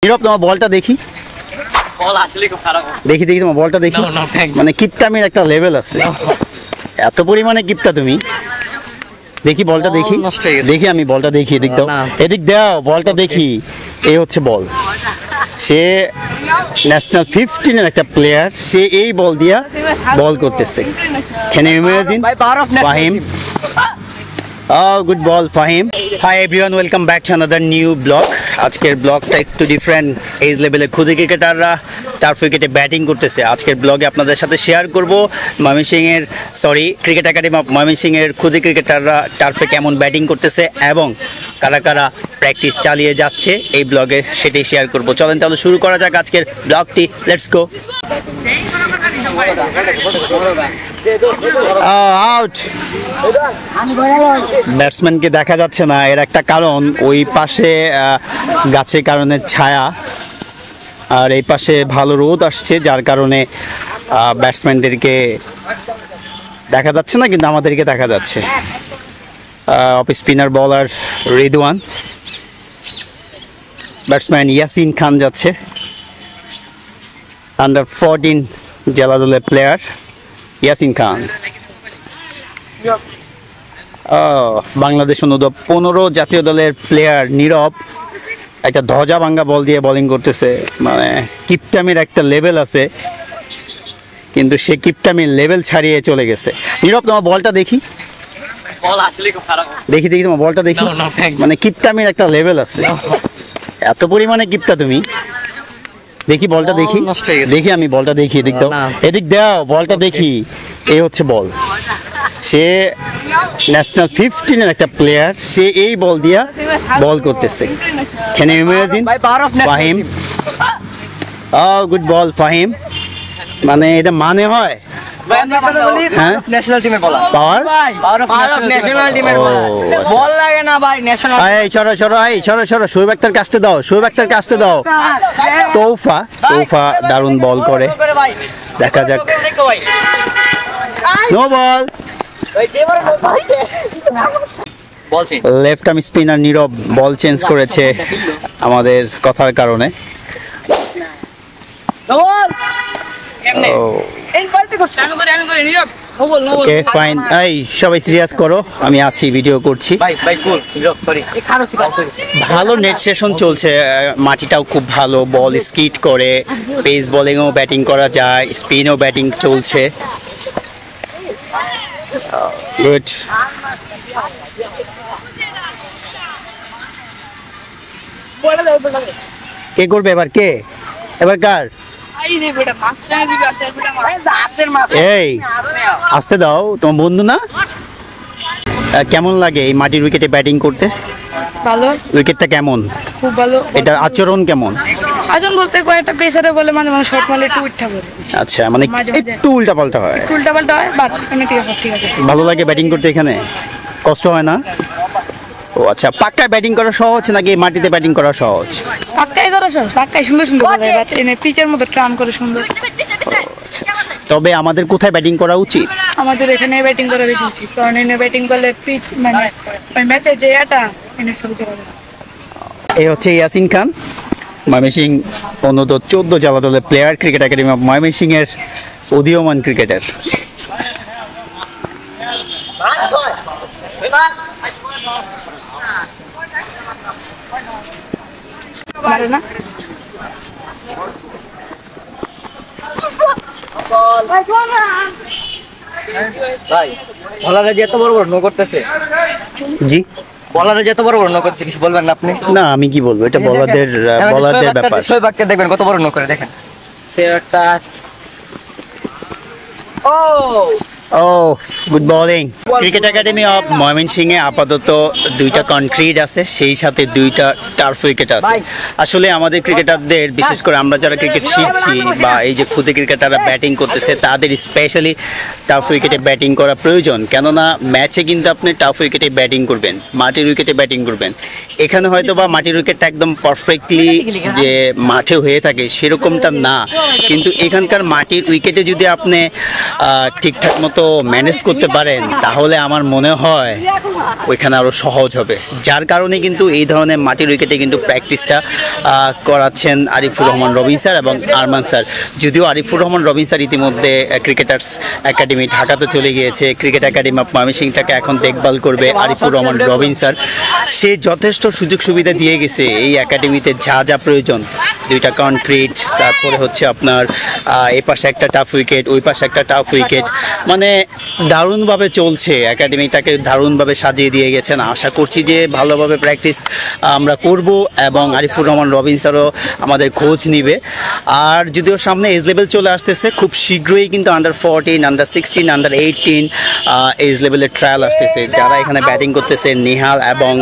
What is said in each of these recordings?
নীরব তোমার বলটা দেখি দেখি দেখি তোমার বলটা দেখি মানে কিপটামির একটা লেভেল আছে এত পরিমাণে কিপটা তুমি দেখি বলটা দেখি দেখি আমি বলটা দেখি এদিক দাও এদিক দাও বলটা দেখি এই হচ্ছে বল সে ন্যাশনাল 15 এর একটা প্লেয়ার সে এই বল দিয়া বল করতেছে can you imagine Fahim Oh, good ball, Fahim. Hi everyone, welcome back to another new blog. আজকের ব্লগটা একটু ডিফারেন্ট এজ লেভেলের খুদে ক্রিকেটাররা টার্ফ উইকেটে ব্যাটিং করতেছে। আজকের ব্লগে আপনাদের সাথে শেয়ার করব ময়মনসিংহের ক্রিকেট একাডেমি অফ ময়মনসিংহের খুদে ক্রিকেটাররা টার্ফে কেমন ব্যাটিং করতেছে এবং কারা কারা প্র্যাকটিস চালিয়ে যাচ্ছে এই ব্লগে সেটাই শেয়ার করব। চলেন তাহলে শুরু করা যাক আজকের ব্লগটি। Let's go. আউট। ব্যাটসম্যানকে দেখা যাচ্ছে না, এর একটা কারণ ওই পাশে গাছের কারণে ছায়া আর এই পাশে ভালো রোদ আসছে যার কারণে ব্যাটসম্যানদেরকে দেখা যাচ্ছে না, কিন্তু আমাদেরকে দেখা যাচ্ছে। অফ স্পিনার বলার রিদওয়ান, ব্যাটসম্যান ইয়াসিন খান যাচ্ছে, আন্ডার 14 জেলা দলের প্লেয়ার ইয়াসিন খান। বাংলাদেশ অনূর্ধ্ব 15 জাতীয় দলের প্লেয়ার নীরব একটা ধ্বজা ভাঙ্গা বল দিয়ে বোলিং করতেছে। মানে কিপটামির একটা লেভেল আছে, কিন্তু সে কিপটামির লেভেল ছাড়িয়ে চলে গেছে। নীরব তোমার বলটা দেখি দেখি দেখি তোমার বলটা দেখি মানে কিপটামির একটা লেভেল আছে এত পরিমাণে কিপটা তুমি দেখি বলটা দেখি দেখি আমি বলটা দেখি এদিক দাও এদিক দাও বলটা দেখি এই হচ্ছে বল সে ন্যাশনাল 15 এর একটা প্লেয়ার সে এই বল দিয়া বল করতেছে can you imagine Fahim good ball Fahim মানে এটা মানে হয় ন্যাশনাল টিমের বলার পাওয়ার অফ ন্যাশনাল টিমের বলার বল লাগে না ভাই ন্যাশনাল এই সরো শোয়েব আক্তার কাছতে দাও শোয়েব আক্তার কাছতে দাও তৌফা দারুণ বল করে দেখা যাক no ball left arm spinner Nirob ball change করেছে আমাদের কথার কারণে। ওকে ফাইন, এই সবাই সিরিয়াস করো, আমি আছি ভিডিও করছি। ভালো নেট সেশন চলছে, মাটিটাও খুব ভালো, বল স্কিট করে, পেস বোলিংও ব্যাটিং করা যায়, স্পিনও ব্যাটিং চলছে। গুড। কে করবে এবার, কে এবার কার? এই আসতে দাও, তোমার বন্ধু না? কেমন লাগে এই মাটির উইকেটে ব্যাটিং করতে? ভালো। উইকেটটা কেমন? খুব ভালো। এটার আচরণ কেমন? আচরণ বলতে কয়েকটা পেসারে বলে মানে শর্ট মারলে একটু উঠা বলে। আচ্ছা, মানে একটু উল্টা পাল্টা হয়। উল্টা পাল্টা হয়, বাট এমনিতে সব ঠিক আছে। ভালো লাগে ব্যাটিং করতে এখানে? কষ্ট হয় না? ও আচ্ছা, পাক্কায় ব্যাটিং করা সহজ নাকি মাটিতে ব্যাটিং করা সহজ? পাক্কাই করা সহজ, পাক্কাই সুন্দর সুন্দর করে, বাট এনে পিচের মতো ট্রাম করে সুন্দর। তবে আমাদের কোথায় ব্যাটিং করা উচিত? আমাদের এখানে ব্যাটিং করা বেশি উচিত, কারণ এনে ব্যাটিং করলে পিচ মানে ওই ম্যাচের যে এটা এনে ফেল করা যায়। এই হচ্ছে ইয়াসিন খান, ময়মনসিংহ অনূর্ধ্ব 14 জেলা দলের প্লেয়ার, ক্রিকেট একাডেমি অফ ময়মনসিংহের উদীয়মান ক্রিকেটার। ভাই বলারে যে এত বড় বড় নো করতেছে, জি বলারে যে এত বড় বড় নো করতেছে, কিছু বলবেন না আপনি? না, আমি কি বলবো, এটা বলারদের ব্যাপার। শোয়েবকে দেখবেন কত বড় নো করে, দেখেন সে একটা oh good bowling. Cricket academy of ময়মনসিংহে আপাতত 2টা কনক্রিট আছে, সেই সাথে 2টা টার্ফ উইকেট আছে। আসলে আমাদের ক্রিকেটারদের, বিশেষ করে আমরা যারা ক্রিকেট শিখছি বা এই যে খুদে ক্রিকেটাররা ব্যাটিং করতেছে, তাদের স্পেশালি টার্ফ উইকেটে ব্যাটিং করা প্রয়োজন। কেননা ম্যাচে কিন্তু আপনি টার্ফ উইকেটে ব্যাটিং করবেন, মাটির উইকেটে ব্যাটিং করবেন। এখানে হয়তো বা মাটির উইকেটটা একদম পারফেক্টলি যে মাঠে হয়ে থাকে সেরকমটা না, কিন্তু এখানকার মাটির উইকেটে যদি আপনি ঠিকঠাক মতো মতো ম্যানেজ করতে পারেন তাহলে আমার মনে হয় ওইখানে আরও সহজ হবে। যার কারণে কিন্তু এই ধরনের মাটির উইকেটে কিন্তু প্র্যাকটিসটা করাচ্ছেন আরিফুর রহমান রবিন স্যার এবং আরমান স্যার। যদিও আরিফুর রহমান রবিন স্যার ইতিমধ্যে ক্রিকেটার্স একাডেমি ঢাকাতে চলে গিয়েছে, ক্রিকেট একাডেমি অফ ময়মনসিংহটাকে এখন দেখভাল করবে আরিফুর রহমান রবিন স্যার। সে যথেষ্ট সুযোগ সুবিধা দিয়ে গেছে এই একাডেমিতে যা যা প্রয়োজন, 2টা কনক্রিট, তারপরে হচ্ছে আপনার এই পাশে একটা টাফ উইকেট, ওই পাশে একটা টাফ উইকেট, মানে দারুণভাবে চলছে একাডেমিটাকে, দারুণভাবে সাজিয়ে দিয়ে গেছেন। আশা করছি যে ভালোভাবে প্র্যাকটিস আমরা করব এবং আরিফুর রহমান রবিন স্যারও আমাদের খোঁজ নিবে। আর যদিও সামনে এজ লেভেল চলে আসতেছে, খুব শীঘ্রই কিন্তু আন্ডার 14, আন্ডার 16, আন্ডার 18 এজ লেভেলের ট্রায়াল আসতেছে। যারা এখানে ব্যাটিং করতেছে নিহাল এবং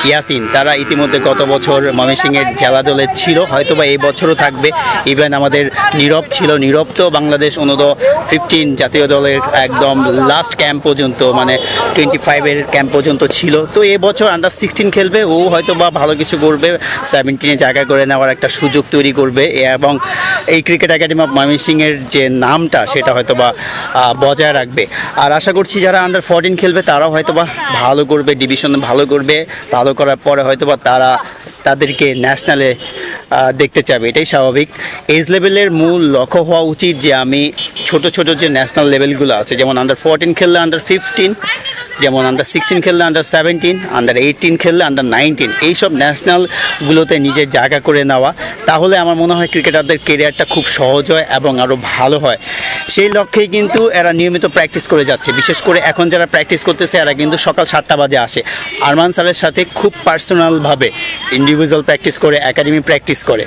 ইয়াসিন, তারা ইতিমধ্যে গত বছর ময়মনসিংহের জেলা দলে ছিল, হয়তোবা এই বছরও থাকবে। ইভেন আমাদের নীরব ছিল, নীরব তো বাংলাদেশ অনূর্ধ্ব-15 জাতীয় দলের একদম লাস্ট ক্যাম্প পর্যন্ত, মানে 25-এর ক্যাম্প পর্যন্ত ছিল। তো এবছর আন্ডার 16 খেলবে, ও হয়তোবা ভালো কিছু করবে, 17-এ জায়গা করে নেওয়ার একটা সুযোগ তৈরি করবে এবং এই ক্রিকেট একাডেমি অফ ময়মনসিংহের যে নামটা সেটা হয়তোবা বজায় রাখবে। আর আশা করছি যারা আন্ডার 14 খেলবে তারাও হয়তোবা ভালো করবে, ডিভিশনে ভালো করবে, ভালো করার পরে হয়তোবা তাদেরকে ন্যাশনালে দেখতে চাবে, এটাই স্বাভাবিক। এজ লেভেলের মূল লক্ষ্য হওয়া উচিত যে আমি ছোট ছোট যে ন্যাশনাল লেভেলগুলো আছে, যেমন আন্ডার 14 খেললে আন্ডার 15, যেমন আন্ডার 16 খেললে আন্ডার 17, আন্ডার 18 খেললে আন্ডার 19, এইসব ন্যাশনালগুলোতে নিজের জায়গা করে নেওয়া। তাহলে আমার মনে হয় ক্রিকেটারদের কেরিয়ারটা খুব সহজ হয় এবং আরও ভালো হয়। সেই লক্ষ্যেই কিন্তু এরা নিয়মিত প্র্যাকটিস করে যাচ্ছে। বিশেষ করে এখন যারা প্র্যাকটিস করতেছে এরা কিন্তু সকাল 7টা বাজে আসে, আরমান স্যারের সাথে খুব পার্সোনালভাবে ইন্ডিভিজুয়াল প্র্যাকটিস করে, একাডেমি প্র্যাকটিস করে।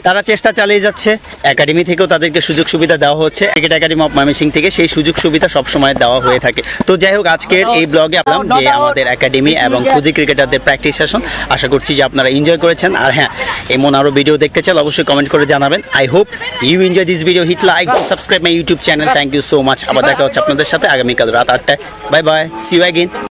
তারা চেষ্টা চালিয়ে যাচ্ছে, একাডেমি থেকেও তাদেরকে সুযোগ সুবিধা দেওয়া হচ্ছে, ক্রিকেট একাডেমি অফ ময়মনসিংহ থেকে সেই সুযোগ সুবিধা সবসময় দেওয়া হয়ে থাকে। তো যাই হোক, আজকের এই ব্লগে আপলাম যে আমাদের একাডেমি এবং খুদি ক্রিকেটারদের প্র্যাকটিস সেশন। আশা করছি যে আপনারা এনজয় করেছেন। আর হ্যাঁ, এমন আরও ভিডিও দেখতে চাইলে অবশ্যই কমেন্ট করে জানাবেন। I hope you enjoy this video, hit like, subscribe my YouTube channel. Thank you so much. আবার দেখা হচ্ছে আপনাদের সাথে আগামীকাল রাত 8টায়। Bye bye, see you again.